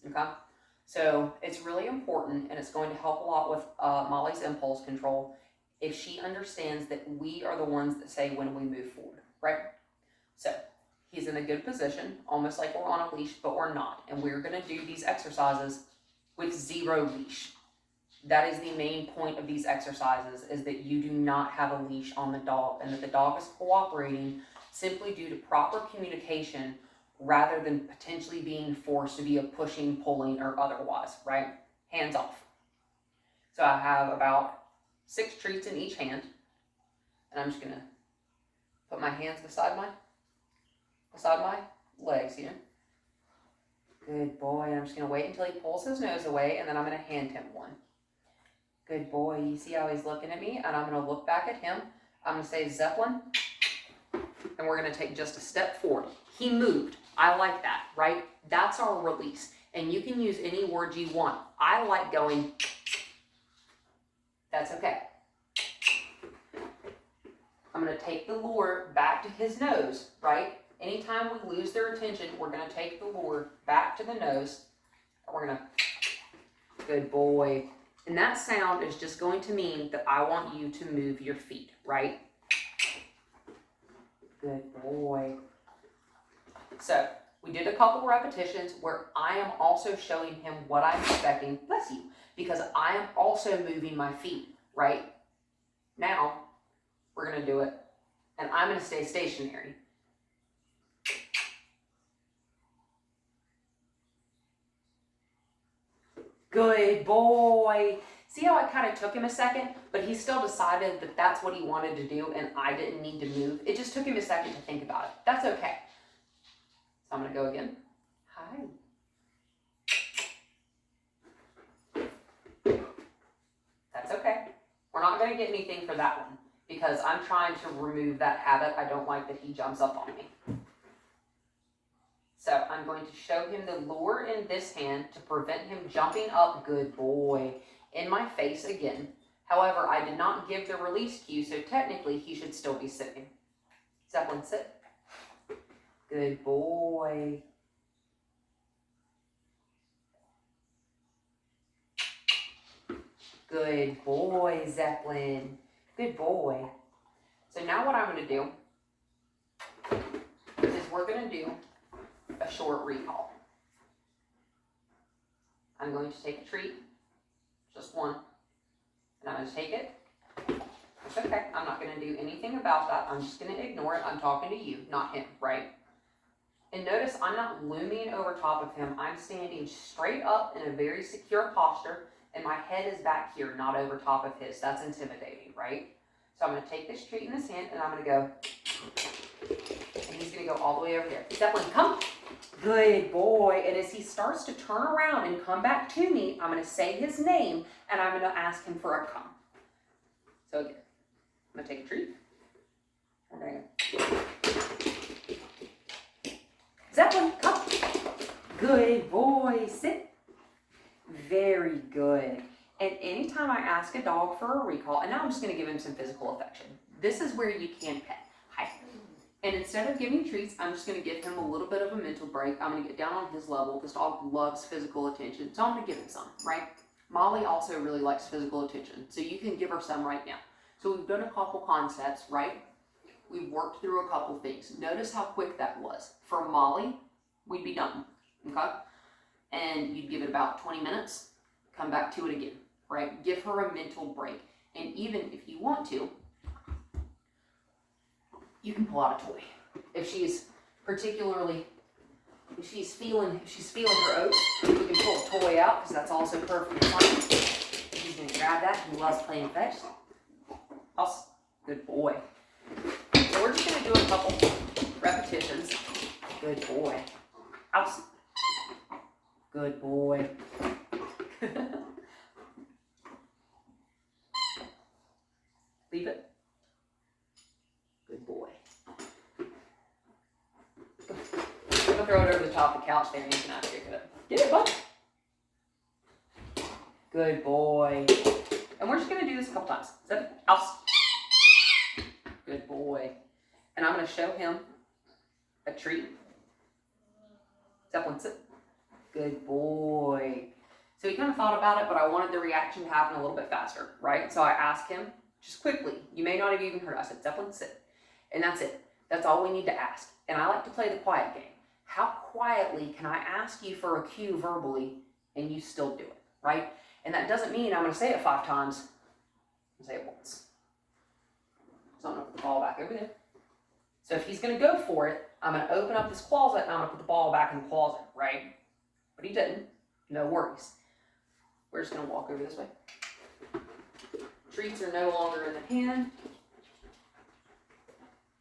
okay? So it's really important, and it's going to help a lot with Molly's impulse control if she understands that we are the ones that say when we move forward, right? So he's in a good position, almost like we're on a leash, but we're not. And we're going to do these exercises with zero leash. That is the main point of these exercises, is that you do not have a leash on the dog, and that the dog is cooperating simply due to proper communication rather than potentially being forced via pushing, pulling, or otherwise, right? Hands off. So I have about 6 treats in each hand, and I'm just going to put my hands beside my legs here. Good boy. And I'm just going to wait until he pulls his nose away, and then I'm going to hand him one. Good boy. You see how he's looking at me? And I'm going to look back at him. I'm going to say Zeppelin, and we're going to take just a step forward. He moved. I like that, right? That's our release. And you can use any word you want. I like going. That's okay. I'm going to take the lure back to his nose, right? Anytime we lose their attention, we're going to take the lure back to the nose. And we're going to, good boy. And that sound is just going to mean that I want you to move your feet, right? Good boy. So we did a couple repetitions where I am also showing him what I'm expecting, bless you, because I am also moving my feet, right? Now, we're going to do it, and I'm going to stay stationary. Good boy. See how I kind of took him a second, but he still decided that that's what he wanted to do, and I didn't need to move. It just took him a second to think about it. That's okay. So I'm going to go again. Hi. That's okay. We're not going to get anything for that one because I'm trying to remove that habit. I don't like that he jumps up on me. So I'm going to show him the lure in this hand to prevent him jumping up, good boy, in my face again. However, I did not give the release cue, so technically he should still be sitting. Zeppelin, sit. Good boy. Good boy, Zeppelin. Good boy. So now what I'm going to do is we're going to do a short recall. I'm going to take a treat, just one, and I'm going to take it. It's okay. I'm not going to do anything about that. I'm just going to ignore it. I'm talking to you, not him, right? And notice I'm not looming over top of him. I'm standing straight up in a very secure posture, and my head is back here, not over top of his. That's intimidating, right? So I'm going to take this treat in this hand, and I'm going to go, and he's going to go all the way over there. Zeppelin, come. Good boy. And as he starts to turn around and come back to me, I'm going to say his name, and I'm going to ask him for a come. So again, I'm going to take a treat. We're going to go. Zeppelin, come. Good boy. Sit. Very good. And anytime I ask a dog for a recall, and now I'm just going to give him some physical affection. This is where you can pet. Hi. And instead of giving treats, I'm just going to give him a little bit of a mental break. I'm going to get down on his level. This dog loves physical attention, so I'm going to give him some, right? Molly also really likes physical attention, so you can give her some right now. So we've done a couple concepts, right? We've worked through a couple things. Notice how quick that was. For Molly, we'd be done, okay? And you'd give it about 20 minutes, come back to it again, right? Give her a mental break. And even if you want to, you can pull out a toy. If she's feeling her oats, we can pull a toy out because that's also perfectly fine. He's gonna grab that. He loves playing fetch. Awesome. Good boy. So we're just gonna do a couple repetitions. Good boy. Awesome. Good boy. Leave it. Good boy. I'm going to throw it over the top of the couch there and you can have to pick it up. Get it, bud. Good boy. And we're just going to do this a couple times. Is that it? House. Good boy. And I'm going to show him a treat. Zeppelin, sit. Good. Good boy. So he kind of thought about it, but I wanted the reaction to happen a little bit faster, right? So I asked him, just quickly, you may not have even heard, I said, Zeppelin, sit. And that's it. That's all we need to ask. And I like to play the quiet game. How quietly can I ask you for a cue verbally and you still do it, right? And that doesn't mean I'm going to say it 5 times. I'm going to say it once. So I'm going to put the ball back over there. So if he's going to go for it, I'm going to open up this closet and I'm going to put the ball back in the closet, right? But he didn't. No worries. We're just going to walk over this way. Treats are no longer in the hand.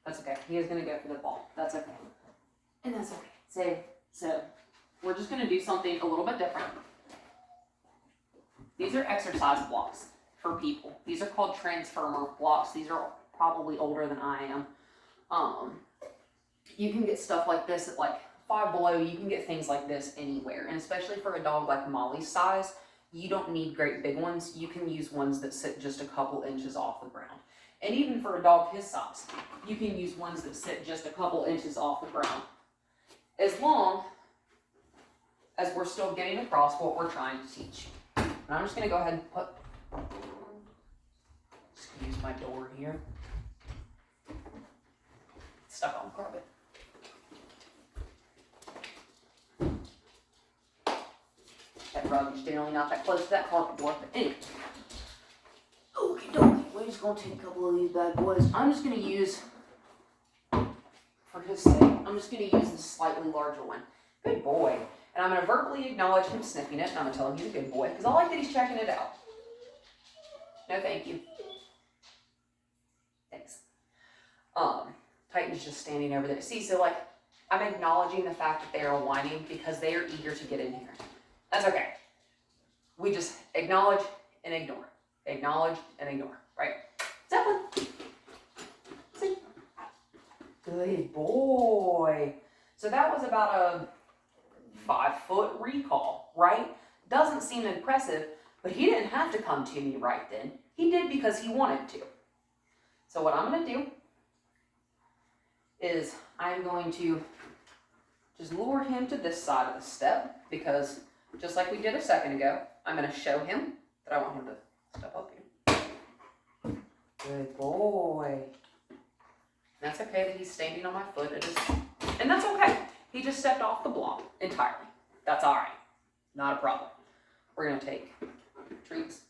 That's okay. He is going to go for the ball. That's okay. And that's okay. So we're just going to do something a little bit different. These are exercise blocks for people. These are called transformer blocks. These are probably older than I am. You can get stuff like this at like Five Below. You can get things like this anywhere. And especially for a dog like Molly's size, you don't need great big ones. You can use ones that sit just a couple inches off the ground. And even for a dog his size, you can use ones that sit just a couple inches off the ground. As long as we're still getting across what we're trying to teach. And I'm just going to go ahead and put, excuse my door here. It's stuck on carpet. That rug is generally not that close to that carpet door, but anyway. Okie dokie, we're just going to take a couple of these bad boys. I'm just going to use, for his sake, I'm just going to use the slightly larger one. Good boy. And I'm going to verbally acknowledge him sniffing it, and I'm going to tell him he's a good boy, because I like that he's checking it out. No, thank you. Thanks. Titan's just standing over there. See, so like, I'm acknowledging the fact that they are whining because they are eager to get in here. That's okay. We just acknowledge and ignore. Acknowledge and ignore, right? Zeppelin. See? Good boy. So that was about a 5-foot recall, right? Doesn't seem impressive, but he didn't have to come to me right then. He did because he wanted to. So what I'm going to do is I'm going to just lure him to this side of the step because just like we did a second ago, I'm going to show him that I want him to step up here. Good boy. That's okay that he's standing on my foot. And that's okay. He just stepped off the block entirely. That's all right. Not a problem. We're going to take treats.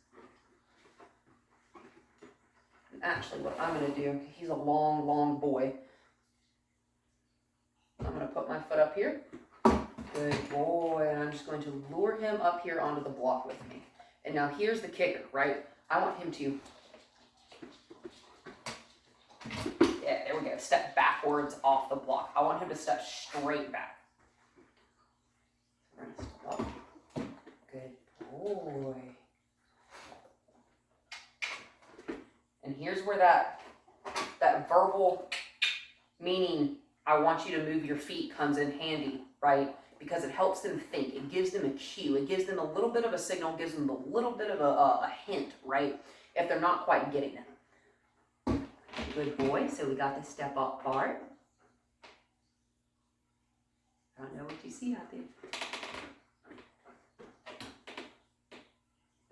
And actually, what I'm going to do, he's a long, long boy. I'm going to put my foot up here. Good boy. And I'm just going to lure him up here onto the block with me. And now here's the kicker, right? I want him to, yeah, there we go, step backwards off the block. I want him to step straight back. We're going to step up. Good boy. And here's where that verbal meaning, I want you to move your feet, comes in handy, right? Because it helps them think. It gives them a cue. It gives them a little bit of a signal, gives them a little bit of a hint, right? If they're not quite getting it. Good boy. So we got the step up part. I don't know what you see out there.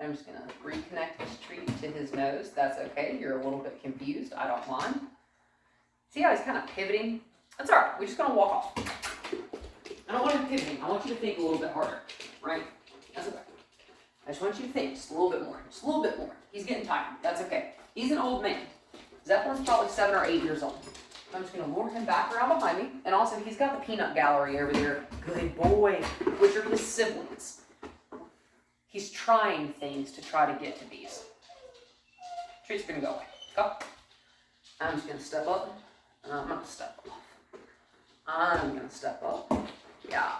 I'm just going to reconnect this treat to his nose. That's okay. You're a little bit confused. I don't mind. See how he's kind of pivoting? That's all right. We're just going to walk off. I don't want him pivoting. I want you to think a little bit harder, right? That's okay. I just want you to think just a little bit more. Just a little bit more. He's getting tired. That's okay. He's an old man. Zeppelin's probably 7 or 8 years old. I'm just going to lure him back around behind me. And also, he's got the peanut gallery over there. Good boy. Which are his siblings. He's trying things to try to get to these. Treat's going to go away. Go. I'm just going to step up. And I'm going to step off. I'm going to step up. Yeah.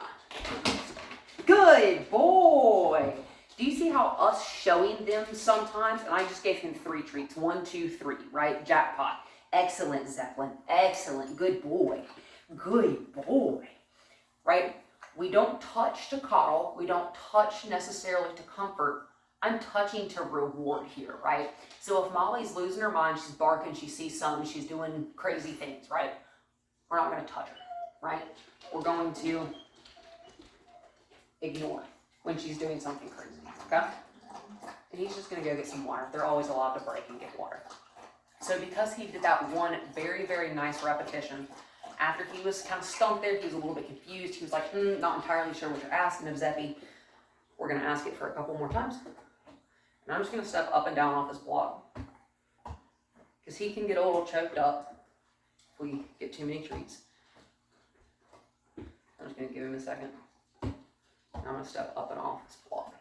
Good boy. Do you see how us showing them sometimes, and I just gave him 3 treats. 1, 2, 3, right? Jackpot. Excellent, Zeppelin. Excellent. Good boy. Good boy. Right? We don't touch to coddle. We don't touch necessarily to comfort. I'm touching to reward here, right? So if Molly's losing her mind, she's barking, she sees something, she's doing crazy things, right? We're not going to touch her, right? We're going to ignore when she's doing something crazy, okay? And he's just gonna go get some water. They're always allowed to break and get water. So because he did that one very, very nice repetition, after he was kind of stumped there, he was a little bit confused. He was like, not entirely sure what you're asking of Zeppy. We're gonna ask it for a couple more times. And I'm just gonna step up and down off this block, because he can get a little choked up if we get too many treats. I'm just gonna give him a second. And I'm gonna step up and off this block.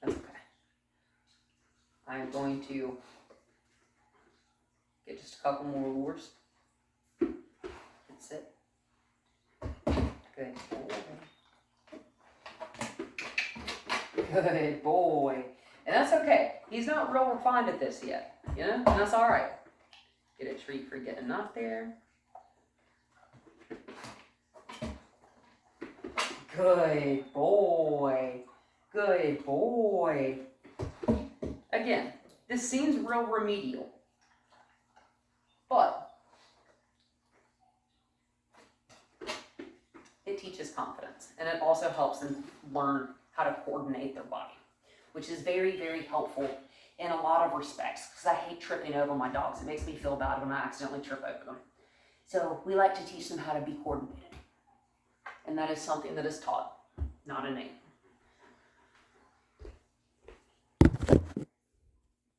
That's okay. I'm going to get just a couple more lures. That's it. Good boy. Good boy. And that's okay. He's not real refined at this yet, you know? And that's all right. Get a treat for getting up there. Good boy. Good boy. Again, this seems real remedial, but it teaches confidence, and it also helps them learn how to coordinate their body, which is very, very helpful in a lot of respects, because I hate tripping over my dogs. It makes me feel bad when I accidentally trip over them. So we like to teach them how to be coordinated, and that is something that is taught, not innate.